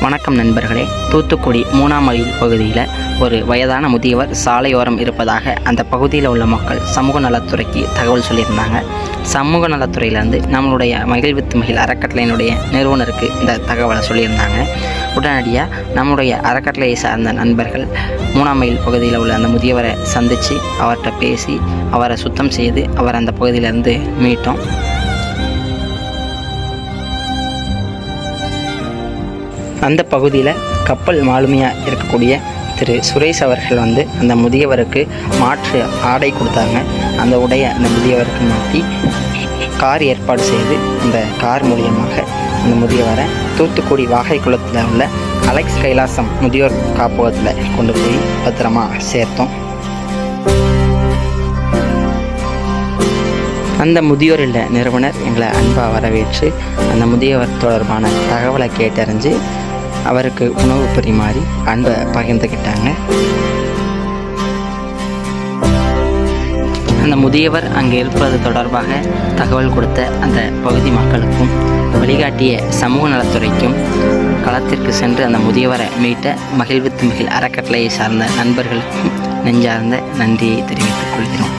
வணக்கம் நண்பர்களே. தூத்துக்குடி 3ஆம் மைல் பகுதியில் ஒரு வயதான முதியவர் சாலையோரம் இருப்பதாக அந்த பகுதியில் உள்ள மக்கள் சமூக நலத்துறைக்கு தகவல் சொல்லியிருந்தாங்க. சமூக நலத்துறையிலேருந்து நம்மளுடைய மகிழ்வித்து மகிழ் அறக்கட்டளையினுடைய நிறுவனருக்கு இந்த தகவலை சொல்லியிருந்தாங்க. உடனடியாக நம்முடைய அறக்கட்டளையை சார்ந்த நண்பர்கள் 3ஆம் மைல் பகுதியில் உள்ள அந்த முதியவரை சந்தித்து அவர்கிட்ட பேசி அவரை சுத்தம் செய்து அவர் அந்த பகுதியிலேருந்து மீட்டோம். அந்த பகுதியில் கப்பல் மாலுமியாக இருக்கக்கூடிய திரு சுரேஷ் அவர்கள் அந்த முதியவருக்கு மாற்று ஆடை கொடுத்தாங்க. அந்த உடைய அந்த முதியவருக்கு மாற்றி கார் ஏற்பாடு செய்து அந்த கார் மூலியமாக அந்த முதியவரை தூத்துக்குடி வாகைக்குளத்தில் உள்ள அலெக்ஸ் கைலாசம் முதியோர் காப்பகத்தில் கொண்டு போய் பத்திரமா சேர்த்தோம். அந்த முதியோர் இல்ல நிறுவனர் எங்களை அன்பாக வரவேற்று அந்த முதியவர் தொடர்பான தகவலை கேட்டறிஞ்சு அவருக்கு உணவு பரிமாறி அன்பை பகிர்ந்துக்கிட்டாங்க. அந்த முதியவர் அங்கே இருப்பது தொடர்பாக தகவல் கொடுத்த அந்த பகுதி மக்களுக்கும் வழிகாட்டிய சமூக நலத்துறைக்கும் களத்திற்கு சென்று அந்த முதியவரை மீட்ட மகிழ்வித்து மகிழ் அறக்கட்டளையை சார்ந்த நண்பர்களுக்கும் நெஞ்சார்ந்த நன்றியை தெரிவித்துக் கொள்கிறோம்.